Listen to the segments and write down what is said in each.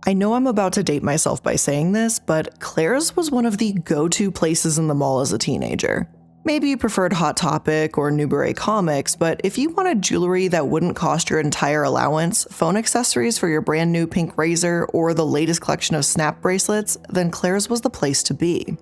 I know I'm about to date myself by saying this, but Claire's was one of the go-to places in the mall as a teenager. Maybe you preferred Hot Topic or Newbury Comics, but if you wanted jewelry that wouldn't cost your entire allowance, phone accessories for your brand new pink razor, or the latest collection of snap bracelets, then Claire's was the place to be.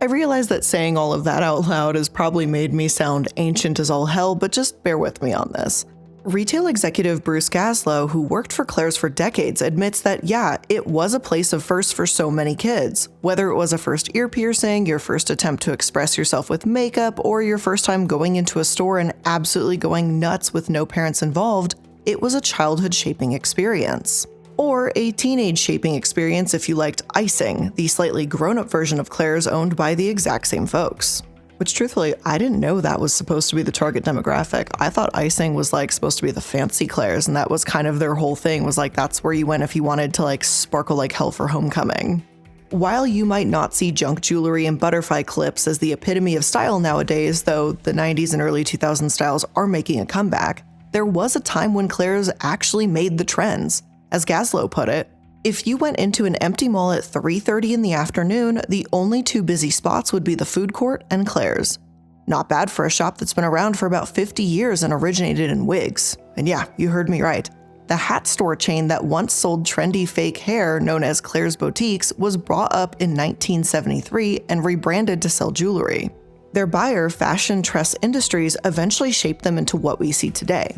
I realize that saying all of that out loud has probably made me sound ancient as all hell, but just bear with me on this. Retail executive Bruce Gaslow, who worked for Claire's for decades, admits that yeah, it was a place of firsts for so many kids. Whether it was a first ear piercing, your first attempt to express yourself with makeup, or your first time going into a store and absolutely going nuts with no parents involved, it was a childhood shaping experience. Or a teenage shaping experience if you liked icing, the slightly grown-up version of Claire's owned by the exact same folks. Which truthfully, I didn't know that was supposed to be the target demographic. I thought icing was supposed to be the fancy Claire's, and that was kind of their whole thing, was that's where you went if you wanted to sparkle like hell for homecoming. While you might not see junk jewelry and butterfly clips as the epitome of style nowadays, though the 90s and early 2000s styles are making a comeback, there was a time when Claire's actually made the trends. As Gaslow put it, if you went into an empty mall at 3:30 in the afternoon, the only two busy spots would be the food court and Claire's. Not bad for a shop that's been around for about 50 years and originated in wigs. And yeah, you heard me right. The hat store chain that once sold trendy fake hair, known as Claire's Boutiques, was brought up in 1973 and rebranded to sell jewelry. Their buyer, Fashion Tress Industries, eventually shaped them into what we see today.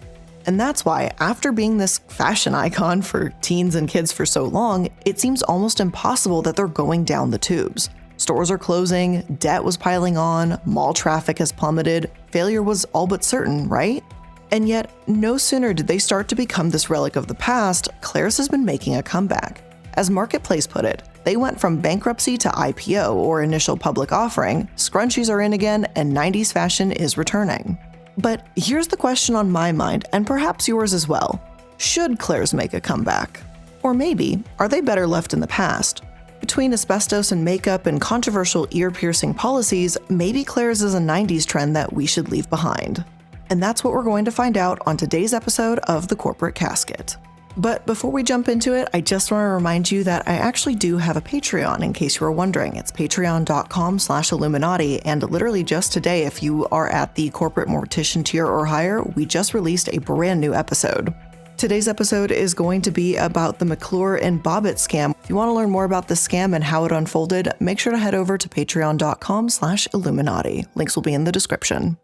And that's why, after being this fashion icon for teens and kids for so long, it seems almost impossible that they're going down the tubes. Stores are closing, debt was piling on, mall traffic has plummeted, failure was all but certain, right? And yet, no sooner did they start to become this relic of the past, Claire's has been making a comeback. As Marketplace put it, they went from bankruptcy to IPO, or initial public offering, scrunchies are in again, and 90s fashion is returning. But here's the question on my mind, and perhaps yours as well. Should Claire's make a comeback? Or maybe, are they better left in the past? Between asbestos and makeup and controversial ear-piercing policies, maybe Claire's is a 90s trend that we should leave behind. And that's what we're going to find out on today's episode of The Corporate Casket. But before we jump into it, I just want to remind you that I actually do have a Patreon, in case you were wondering. It's patreon.com/iilluminaughtii, and literally just today, if you are at the corporate mortician tier or higher, we just released a brand new episode. Today's episode is going to be about the McClure and Bobbitt scam. If you want to learn more about this scam and how it unfolded, make sure to head over to patreon.com/iilluminaughtii. Links will be in the description.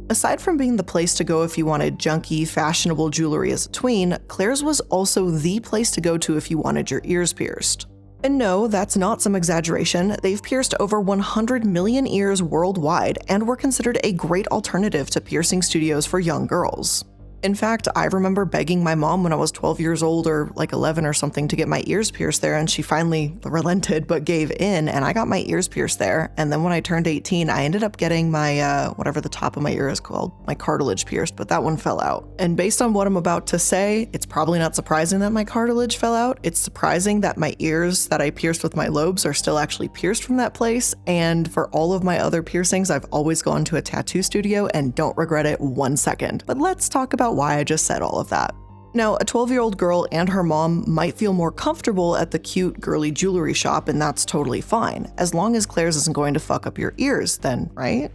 Aside from being the place to go if you wanted junky, fashionable jewelry as a tween, Claire's was also the place to go to if you wanted your ears pierced. And no, that's not some exaggeration. They've pierced over 100 million ears worldwide and were considered a great alternative to piercing studios for young girls. In fact, I remember begging my mom when I was 12 years old or 11 or something to get my ears pierced there, and she finally relented but gave in, and I got my ears pierced there. And then when I turned 18, I ended up getting my, whatever the top of my ear is called, my cartilage pierced, but that one fell out. And based on what I'm about to say, it's probably not surprising that my cartilage fell out. It's surprising that my ears that I pierced with my lobes are still actually pierced from that place. And for all of my other piercings, I've always gone to a tattoo studio and don't regret it 1 second. But let's talk about why I just said all of that. Now, a 12-year-old girl and her mom might feel more comfortable at the cute, girly jewelry shop, and that's totally fine. As long as Claire's isn't going to fuck up your ears, then, right?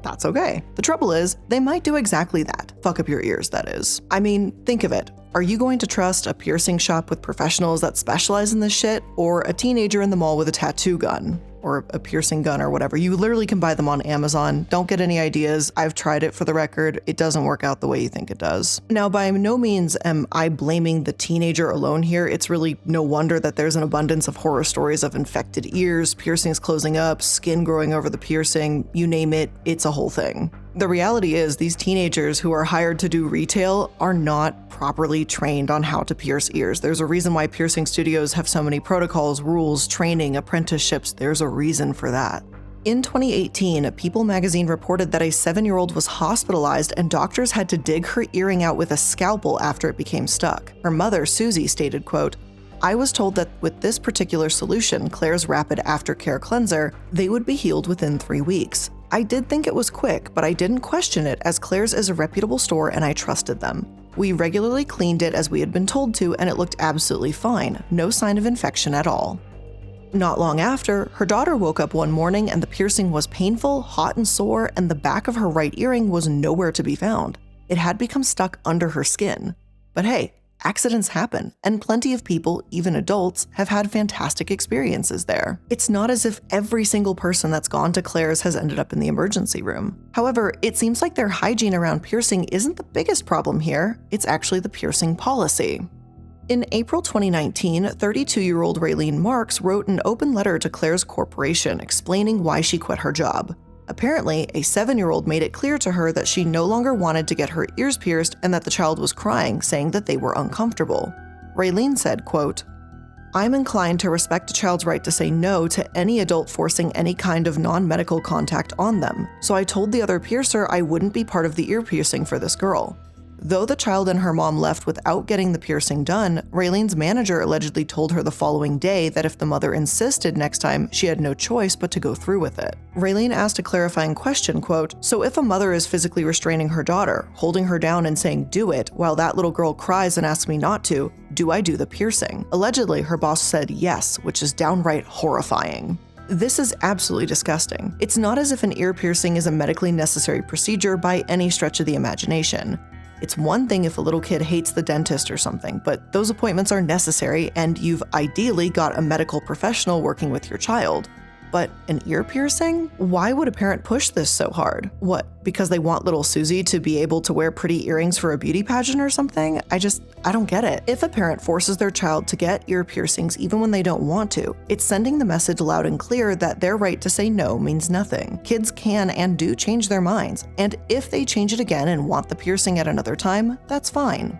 That's okay. The trouble is, they might do exactly that. Fuck up your ears, that is. I mean, think of it. Are you going to trust a piercing shop with professionals that specialize in this shit, or a teenager in the mall with a tattoo gun? Or a piercing gun or whatever? You literally can buy them on Amazon. Don't get any ideas. I've tried it, for the record. It doesn't work out the way you think it does. Now, by no means am I blaming the teenager alone here. It's really no wonder that there's an abundance of horror stories of infected ears, piercings closing up, skin growing over the piercing, you name it, it's a whole thing. The reality is, these teenagers who are hired to do retail are not properly trained on how to pierce ears. There's a reason why piercing studios have so many protocols, rules, training, apprenticeships. There's a reason for that. In 2018, People magazine reported that a 7-year-old was hospitalized and doctors had to dig her earring out with a scalpel after it became stuck. Her mother, Susie, stated, quote, I was told that with this particular solution, Claire's Rapid Aftercare Cleanser, they would be healed within 3 weeks. I did think it was quick, but I didn't question it as Claire's is a reputable store and I trusted them. We regularly cleaned it as we had been told to, and it looked absolutely fine, no sign of infection at all. Not long after, her daughter woke up one morning and the piercing was painful, hot and sore, and the back of her right earring was nowhere to be found. It had become stuck under her skin. But hey, accidents happen, and plenty of people, even adults, have had fantastic experiences there. It's not as if every single person that's gone to Claire's has ended up in the emergency room. However, it seems like their hygiene around piercing isn't the biggest problem here, it's actually the piercing policy. In April 2019, 32-year-old Raylene Marks wrote an open letter to Claire's corporation explaining why she quit her job. Apparently, a 7-year-old made it clear to her that she no longer wanted to get her ears pierced and that the child was crying, saying that they were uncomfortable. Raylene said, quote, "I'm inclined to respect a child's right to say no to any adult forcing any kind of non-medical contact on them, so I told the other piercer I wouldn't be part of the ear piercing for this girl." Though the child and her mom left without getting the piercing done, Raylene's manager allegedly told her the following day that if the mother insisted next time, she had no choice but to go through with it. Raylene asked a clarifying question, quote, "So if a mother is physically restraining her daughter, holding her down and saying, 'Do it,' while that little girl cries and asks me not to, do I do the piercing?" Allegedly, her boss said yes, which is downright horrifying. This is absolutely disgusting. It's not as if an ear piercing is a medically necessary procedure by any stretch of the imagination. It's one thing if a little kid hates the dentist or something, but those appointments are necessary and you've ideally got a medical professional working with your child. But an ear piercing? Why would a parent push this so hard? What, because they want little Susie to be able to wear pretty earrings for a beauty pageant or something? I don't get it. If a parent forces their child to get ear piercings even when they don't want to, it's sending the message loud and clear that their right to say no means nothing. Kids can and do change their minds, and if they change it again and want the piercing at another time, that's fine.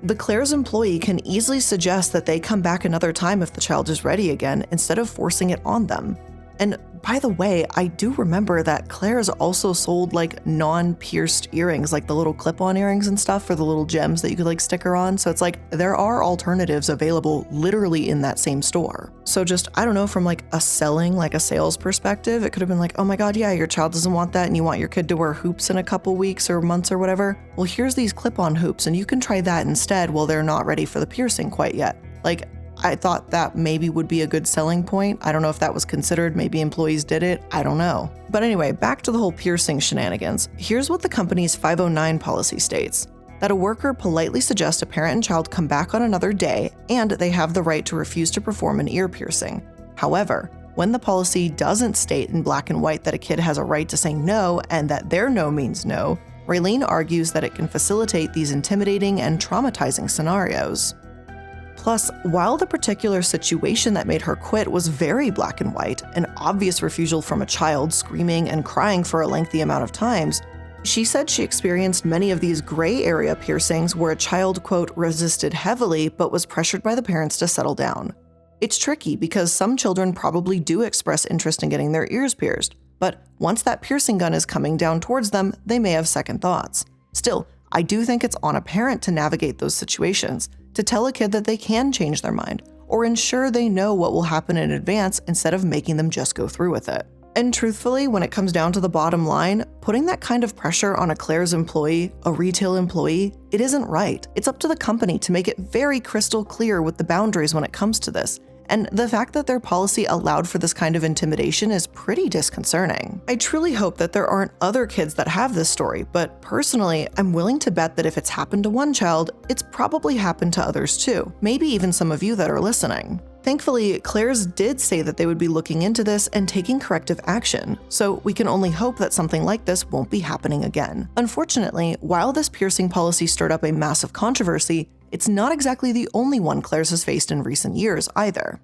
The Claire's employee can easily suggest that they come back another time if the child is ready again instead of forcing it on them. And by the way, I do remember that Claire's also sold like non-pierced earrings, like the little clip-on earrings and stuff for the little gems that you could like sticker on. So it's like there are alternatives available literally in that same store. So just, I don't know, from like a sales perspective, it could have been like, oh my God, yeah, your child doesn't want that and you want your kid to wear hoops in a couple weeks or months or whatever. Well, here's these clip-on hoops and you can try that instead while they're not ready for the piercing quite yet. Like, I thought that maybe would be a good selling point. I don't know if that was considered. Maybe employees did it. I don't know. But anyway, back to the whole piercing shenanigans. Here's what the company's 509 policy states: that a worker politely suggests a parent and child come back on another day, and they have the right to refuse to perform an ear piercing. However, when the policy doesn't state in black and white that a kid has a right to say no and that their no means no, Raylene argues that it can facilitate these intimidating and traumatizing scenarios. Plus, while the particular situation that made her quit was very black and white, an obvious refusal from a child screaming and crying for a lengthy amount of times, she said she experienced many of these gray area piercings where a child, quote, resisted heavily but was pressured by the parents to settle down. It's tricky because some children probably do express interest in getting their ears pierced, but once that piercing gun is coming down towards them, they may have second thoughts. Still, I do think it's on a parent to navigate those situations, to tell a kid that they can change their mind, or ensure they know what will happen in advance instead of making them just go through with it. And truthfully, when it comes down to the bottom line, putting that kind of pressure on a Claire's employee, a retail employee, it isn't right. It's up to the company to make it very crystal clear with the boundaries when it comes to this. And the fact that their policy allowed for this kind of intimidation is pretty disconcerting. I truly hope that there aren't other kids that have this story, but personally, I'm willing to bet that if it's happened to one child, it's probably happened to others too, maybe even some of you that are listening. Thankfully, Claire's did say that they would be looking into this and taking corrective action, so we can only hope that something like this won't be happening again. Unfortunately, while this piercing policy stirred up a massive controversy, it's not exactly the only one Claire's has faced in recent years either.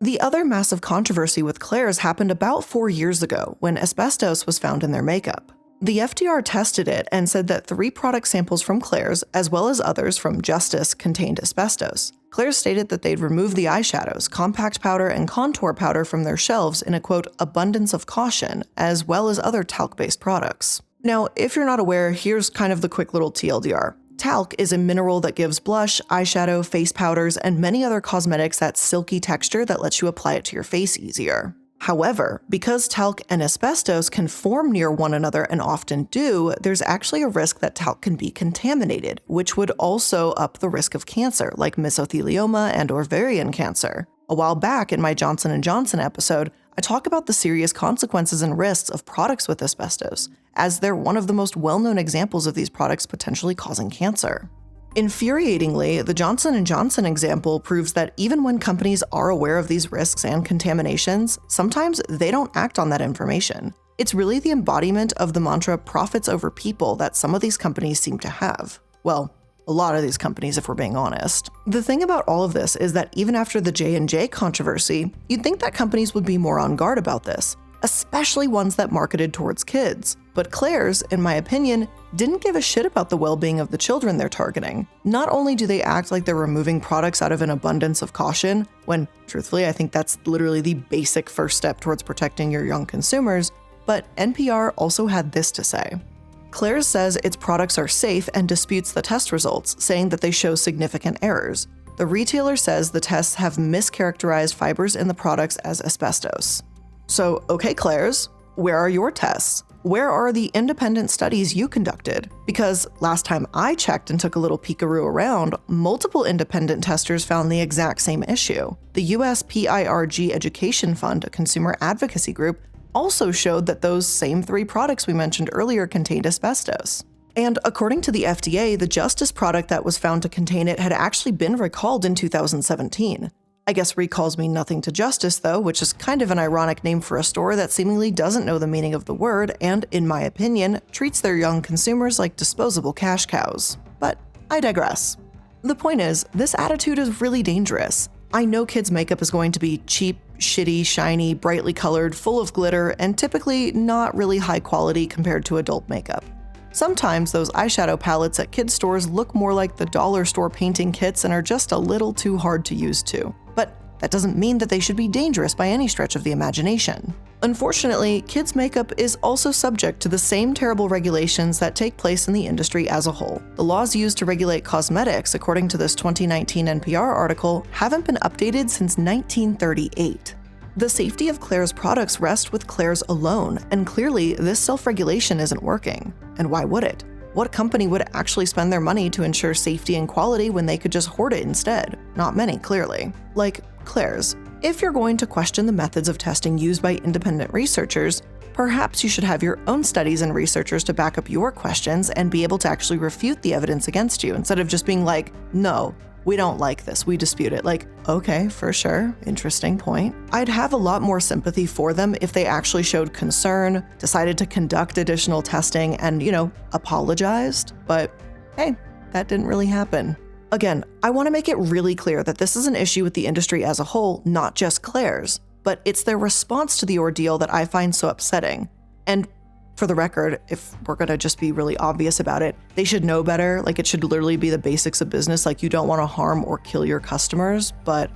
The other massive controversy with Claire's happened about 4 years ago when asbestos was found in their makeup. The FDR tested it and said that 3 product samples from Claire's, as well as others from Justice, contained asbestos. Claire's stated that they'd remove the eyeshadows, compact powder, and contour powder from their shelves in a, quote, abundance of caution, as well as other talc-based products. Now, if you're not aware, here's kind of the quick little TLDR. Talc is a mineral that gives blush, eyeshadow, face powders, and many other cosmetics that silky texture that lets you apply it to your face easier. However, because talc and asbestos can form near one another and often do, there's actually a risk that talc can be contaminated, which would also up the risk of cancer, like mesothelioma and ovarian cancer. A while back in my Johnson & Johnson episode, I talk about the serious consequences and risks of products with asbestos, as they're one of the most well-known examples of these products potentially causing cancer. Infuriatingly, the Johnson & Johnson example proves that even when companies are aware of these risks and contaminations, sometimes they don't act on that information. It's really the embodiment of the mantra profits over people that some of these companies seem to have. Well, a lot of these companies, if we're being honest. The thing about all of this is that even after the J&J controversy, you'd think that companies would be more on guard about this, especially ones that marketed towards kids. But Claire's, in my opinion, didn't give a shit about the well-being of the children they're targeting. Not only do they act like they're removing products out of an abundance of caution, when, truthfully, I think that's literally the basic first step towards protecting your young consumers, but NPR also had this to say. Claire's says its products are safe and disputes the test results, saying that they show significant errors. The retailer says the tests have mischaracterized fibers in the products as asbestos. So, okay, Claire's, where are your tests? Where are the independent studies you conducted? Because last time I checked and took a little peekaroo around, multiple independent testers found the exact same issue. The US PIRG Education Fund, a consumer advocacy group, also showed that those same 3 products we mentioned earlier contained asbestos. And according to the FDA, the Justice product that was found to contain it had actually been recalled in 2017. I guess recalls mean nothing to Justice, though, which is kind of an ironic name for a store that seemingly doesn't know the meaning of the word and, in my opinion, treats their young consumers like disposable cash cows. But I digress. The point is, this attitude is really dangerous. I know kids' makeup is going to be cheap, shitty, shiny, brightly colored, full of glitter, and typically not really high quality compared to adult makeup. Sometimes those eyeshadow palettes at kids' stores look more like the dollar store painting kits and are just a little too hard to use too. But that doesn't mean that they should be dangerous by any stretch of the imagination. Unfortunately, kids' makeup is also subject to the same terrible regulations that take place in the industry as a whole. The laws used to regulate cosmetics, according to this 2019 NPR article, haven't been updated since 1938. The safety of Claire's products rests with Claire's alone, and clearly this self-regulation isn't working. And why would it? What company would actually spend their money to ensure safety and quality when they could just hoard it instead? Not many, clearly. Like Claire's. If you're going to question the methods of testing used by independent researchers, perhaps you should have your own studies and researchers to back up your questions and be able to actually refute the evidence against you, instead of just being like, no, we don't like this, we dispute it. Like, okay, for sure, interesting point. I'd have a lot more sympathy for them if they actually showed concern, decided to conduct additional testing, and, apologized. But hey, that didn't really happen. Again, I want to make it really clear that this is an issue with the industry as a whole, not just Claire's, but it's their response to the ordeal that I find so upsetting. And for the record, if we're gonna just be really obvious about it, they should know better. Like, it should literally be the basics of business. Like, you don't want to harm or kill your customers, but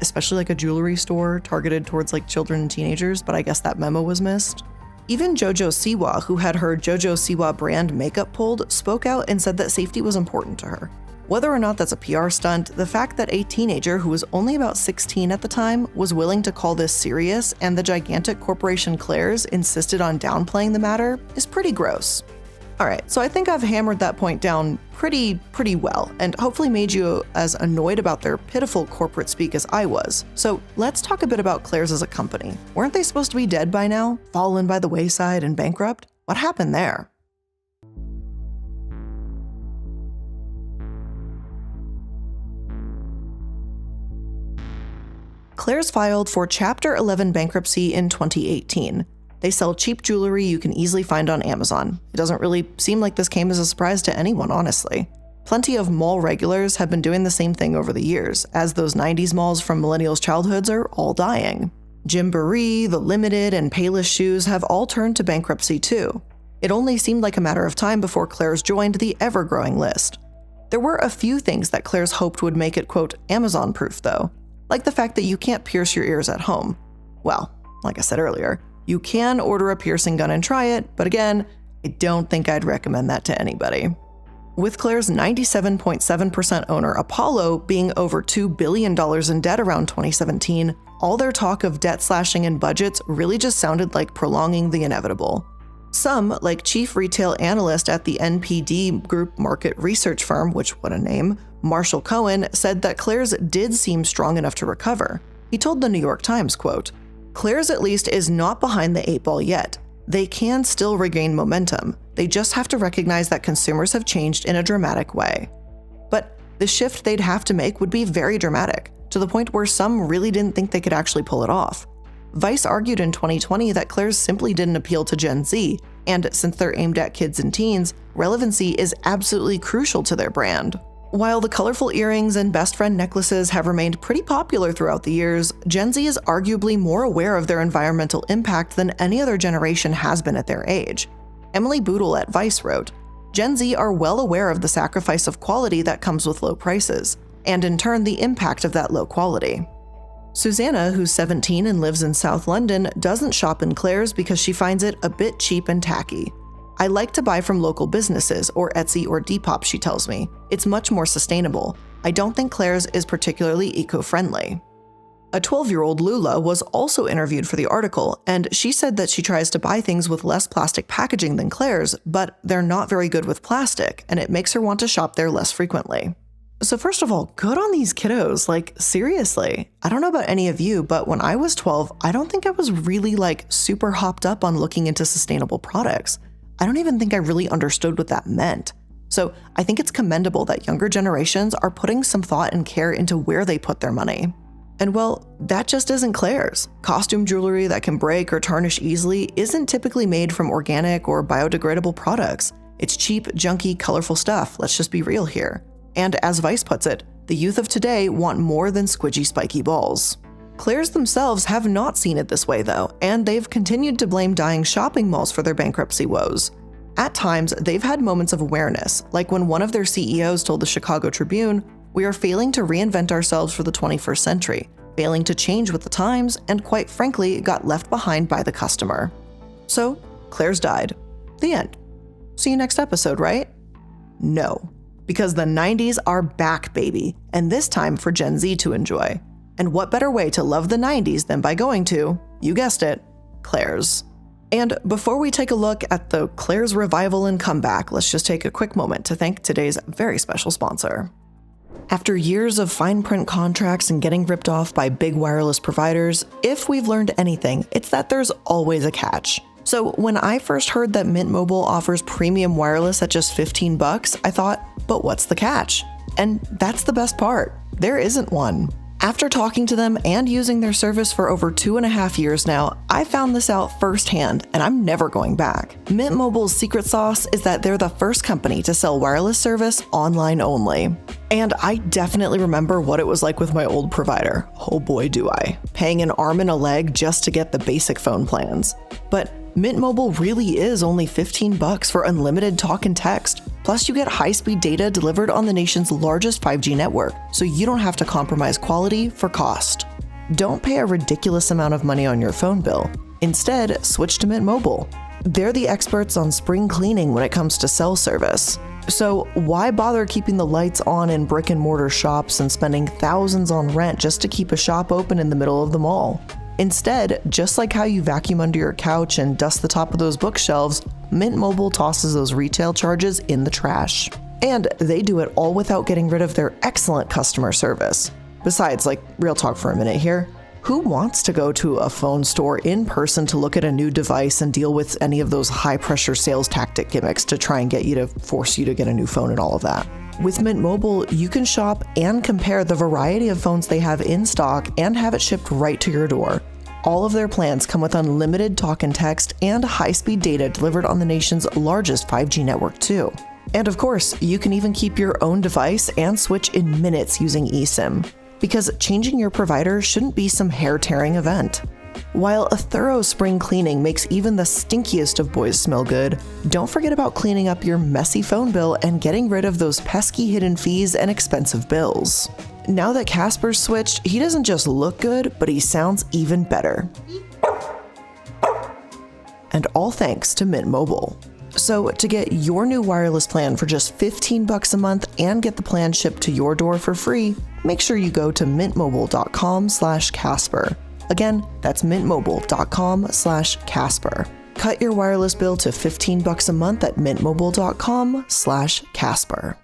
especially like a jewelry store targeted towards like children and teenagers, but I guess that memo was missed. Even JoJo Siwa, who had her JoJo Siwa brand makeup pulled, spoke out and said that safety was important to her. Whether or not that's a PR stunt, the fact that a teenager who was only about 16 at the time was willing to call this serious and the gigantic corporation Claire's insisted on downplaying the matter is pretty gross. Alright, so I think I've hammered that point down pretty well, and hopefully made you as annoyed about their pitiful corporate speak as I was. So let's talk a bit about Claire's as a company. Weren't they supposed to be dead by now? Fallen by the wayside and bankrupt? What happened there? Claire's filed for Chapter 11 bankruptcy in 2018. They sell cheap jewelry you can easily find on Amazon. It doesn't really seem like this came as a surprise to anyone, honestly. Plenty of mall regulars have been doing the same thing over the years, as those 90s malls from millennials' childhoods are all dying. Gymboree, The Limited, and Payless Shoes have all turned to bankruptcy too. It only seemed like a matter of time before Claire's joined the ever-growing list. There were a few things that Claire's hoped would make it, quote, Amazon-proof though, like the fact that you can't pierce your ears at home. Well, like I said earlier, you can order a piercing gun and try it, but again, I don't think I'd recommend that to anybody. With Claire's 97.7% owner Apollo being over $2 billion in debt around 2017, all their talk of debt slashing and budgets really just sounded like prolonging the inevitable. Some, like chief retail analyst at the NPD Group market research firm, which what a name, Marshall Cohen, said that Claire's did seem strong enough to recover. He told the New York Times, quote, "Claire's at least is not behind the 8 ball yet. They can still regain momentum. They just have to recognize that consumers have changed in a dramatic way." But the shift they'd have to make would be very dramatic, to the point where some really didn't think they could actually pull it off. Vice argued in 2020 that Claire's simply didn't appeal to Gen Z, and since they're aimed at kids and teens, relevancy is absolutely crucial to their brand. While the colorful earrings and best friend necklaces have remained pretty popular throughout the years, Gen Z is arguably more aware of their environmental impact than any other generation has been at their age. Emily Boodle at Vice wrote, "Gen Z are well aware of the sacrifice of quality that comes with low prices, and in turn the impact of that low quality." Susanna, who's 17 and lives in South London, doesn't shop in Claire's because she finds it a bit cheap and tacky. "I like to buy from local businesses or Etsy or Depop," she tells me. "It's much more sustainable. I don't think Claire's is particularly eco-friendly." A 12-year-old Lula was also interviewed for the article, and she said that she tries to buy things with less plastic packaging than Claire's, but they're not very good with plastic, and it makes her want to shop there less frequently. So first of all, good on these kiddos, like seriously. I don't know about any of you, but when I was 12, I don't think I was really super hopped up on looking into sustainable products. I don't even think I really understood what that meant. So I think it's commendable that younger generations are putting some thought and care into where they put their money. And well, that just isn't Claire's. Costume jewelry that can break or tarnish easily isn't typically made from organic or biodegradable products. It's cheap, junky, colorful stuff, let's just be real here. And as Vice puts it, the youth of today want more than squidgy, spiky balls. Claire's themselves have not seen it this way though, and they've continued to blame dying shopping malls for their bankruptcy woes. At times, they've had moments of awareness, like when one of their CEOs told the Chicago Tribune, "We are failing to reinvent ourselves for the 21st century, failing to change with the times, and quite frankly, got left behind by the customer." So, Claire's died. The end. See you next episode, right? No. Because the 90s are back, baby, and this time for Gen Z to enjoy. And what better way to love the 90s than by going to, you guessed it, Claire's. And before we take a look at the Claire's revival and comeback, let's just take a quick moment to thank today's very special sponsor. After years of fine print contracts and getting ripped off by big wireless providers, if we've learned anything, it's that there's always a catch. So when I first heard that Mint Mobile offers premium wireless at just $15, I thought, but what's the catch? And that's the best part. There isn't one. After talking to them and using their service for over 2.5 years now, I found this out firsthand, and I'm never going back. Mint Mobile's secret sauce is that they're the first company to sell wireless service online only. And I definitely remember what it was like with my old provider. Oh boy, do I. Paying an arm and a leg just to get the basic phone plans. But Mint Mobile really is only $15 for unlimited talk and text. Plus, you get high-speed data delivered on the nation's largest 5G network, so you don't have to compromise quality for cost. Don't pay a ridiculous amount of money on your phone bill. Instead, switch to Mint Mobile. They're the experts on spring cleaning when it comes to cell service. So why bother keeping the lights on in brick-and-mortar shops and spending thousands on rent just to keep a shop open in the middle of the mall? Instead, just like how you vacuum under your couch and dust the top of those bookshelves, Mint Mobile tosses those retail charges in the trash. And they do it all without getting rid of their excellent customer service. Besides, real talk for a minute here, who wants to go to a phone store in person to look at a new device and deal with any of those high-pressure sales tactic gimmicks to try and force you to get a new phone and all of that? With Mint Mobile, you can shop and compare the variety of phones they have in stock and have it shipped right to your door. All of their plans come with unlimited talk and text and high-speed data delivered on the nation's largest 5G network too. And of course, you can even keep your own device and switch in minutes using eSIM. Because changing your provider shouldn't be some hair-tearing event. While a thorough spring cleaning makes even the stinkiest of boys smell good, don't forget about cleaning up your messy phone bill and getting rid of those pesky hidden fees and expensive bills. Now that Casper's switched, he doesn't just look good, but he sounds even better. And all thanks to Mint Mobile. So to get your new wireless plan for just $15 a month and get the plan shipped to your door for free, make sure you go to mintmobile.com/Casper. Again, that's mintmobile.com/Casper. Cut your wireless bill to $15 a month at mintmobile.com/Casper.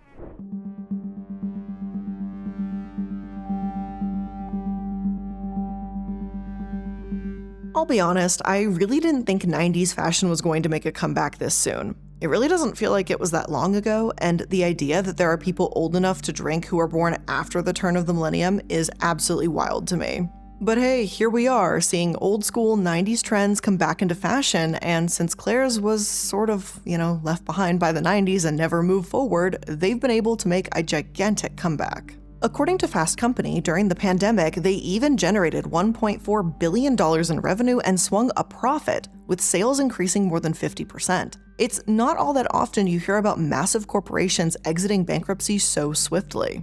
I'll be honest, I really didn't think 90s fashion was going to make a comeback this soon. It really doesn't feel like it was that long ago, and the idea that there are people old enough to drink who were born after the turn of the millennium is absolutely wild to me. But hey, here we are, seeing old school 90s trends come back into fashion, and since Claire's was sort of, left behind by the 90s and never moved forward, they've been able to make a gigantic comeback. According to Fast Company, during the pandemic, they even generated $1.4 billion in revenue and swung a profit, with sales increasing more than 50%. It's not all that often you hear about massive corporations exiting bankruptcy so swiftly.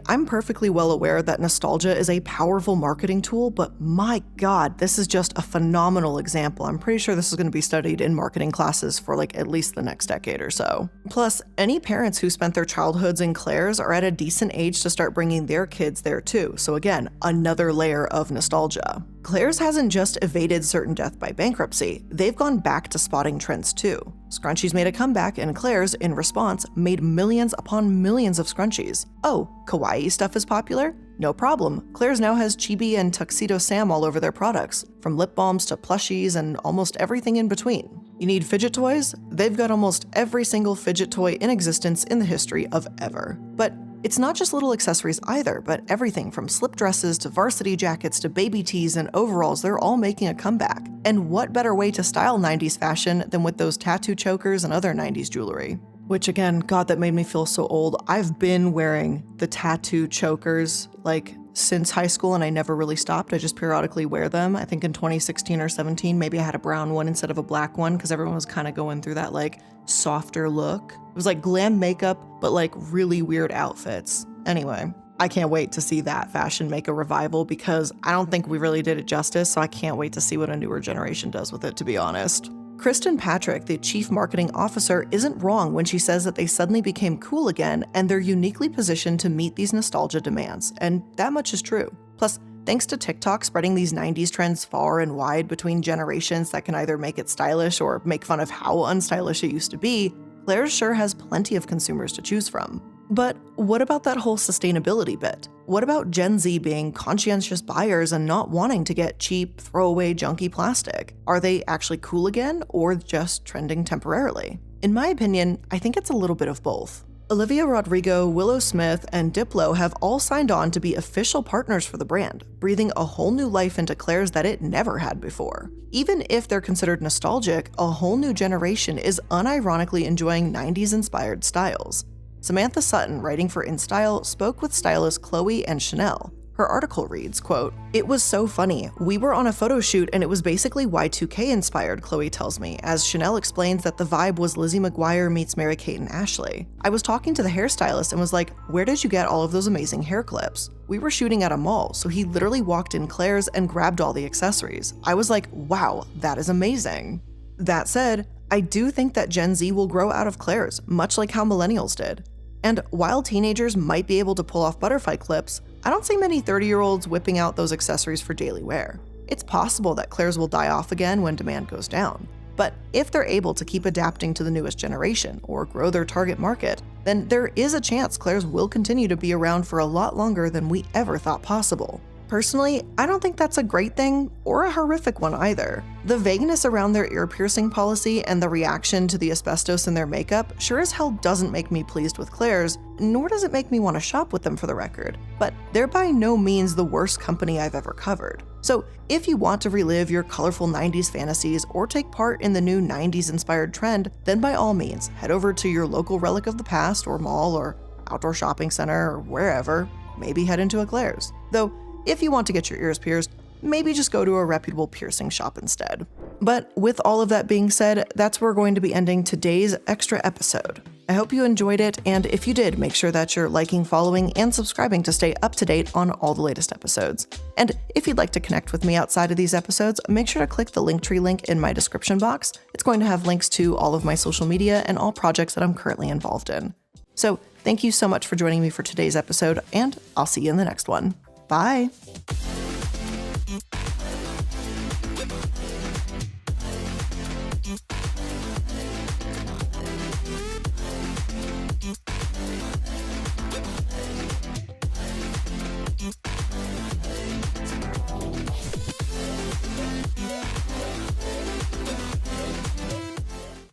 I'm perfectly well aware that nostalgia is a powerful marketing tool, but my God, this is just a phenomenal example. I'm pretty sure this is going to be studied in marketing classes for at least the next decade or so. Plus, any parents who spent their childhoods in Claire's are at a decent age to start bringing their kids there too. So again, another layer of nostalgia. Claire's hasn't just evaded certain death by bankruptcy, they've gone back to spotting trends too. Scrunchies made a comeback, and Claire's, in response, made millions upon millions of scrunchies. Oh, kawaii stuff is popular? No problem. Claire's now has Chibi and Tuxedo Sam all over their products, from lip balms to plushies and almost everything in between. You need fidget toys? They've got almost every single fidget toy in existence in the history of ever. But it's not just little accessories either, but everything from slip dresses to varsity jackets to baby tees and overalls, they're all making a comeback. And what better way to style 90s fashion than with those tattoo chokers and other 90s jewelry? Which again, God, that made me feel so old. I've been wearing the tattoo chokers since high school, and I never really stopped. I just periodically wear them. I think in 2016 or 17, maybe I had a brown one instead of a black one because everyone was kind of going through that softer look. It was like glam makeup, but really weird outfits. Anyway, I can't wait to see that fashion make a revival because I don't think we really did it justice, so I can't wait to see what a newer generation does with it, to be honest. Kristen Patrick, the chief marketing officer, isn't wrong when she says that they suddenly became cool again and they're uniquely positioned to meet these nostalgia demands, and that much is true. Plus, thanks to TikTok spreading these 90s trends far and wide between generations that can either make it stylish or make fun of how unstylish it used to be, Claire's sure has plenty of consumers to choose from. But what about that whole sustainability bit? What about Gen Z being conscientious buyers and not wanting to get cheap, throwaway, junky plastic? Are they actually cool again or just trending temporarily? In my opinion, I think it's a little bit of both. Olivia Rodrigo, Willow Smith, and Diplo have all signed on to be official partners for the brand, breathing a whole new life into Claire's that it never had before. Even if they're considered nostalgic, a whole new generation is unironically enjoying 90s-inspired styles. Samantha Sutton, writing for InStyle, spoke with stylist Chloe and Chanel. Her article reads, quote, "It was so funny. We were on a photo shoot and it was basically Y2K inspired," Chloe tells me, as Chanel explains that the vibe was Lizzie McGuire meets Mary-Kate and Ashley. "I was talking to the hairstylist and was like, where did you get all of those amazing hair clips? We were shooting at a mall, so he literally walked in Claire's and grabbed all the accessories. I was like, wow, that is amazing." That said, I do think that Gen Z will grow out of Claire's, much like how millennials did. And while teenagers might be able to pull off butterfly clips, I don't see many 30-year-olds whipping out those accessories for daily wear. It's possible that Claire's will die off again when demand goes down. But if they're able to keep adapting to the newest generation or grow their target market, then there is a chance Claire's will continue to be around for a lot longer than we ever thought possible. Personally, I don't think that's a great thing or a horrific one either. The vagueness around their ear piercing policy and the reaction to the asbestos in their makeup sure as hell doesn't make me pleased with Claire's, nor does it make me want to shop with them for the record. But they're by no means the worst company I've ever covered. So if you want to relive your colorful 90s fantasies or take part in the new 90s inspired trend, then by all means, head over to your local relic of the past or mall or outdoor shopping center or wherever, maybe head into a Claire's. Though, if you want to get your ears pierced, maybe just go to a reputable piercing shop instead. But with all of that being said, that's where we're going to be ending today's extra episode. I hope you enjoyed it, and if you did, make sure that you're liking, following, and subscribing to stay up to date on all the latest episodes. And if you'd like to connect with me outside of these episodes, make sure to click the Linktree link in my description box. It's going to have links to all of my social media and all projects that I'm currently involved in. So thank you so much for joining me for today's episode, and I'll see you in the next one. Bye!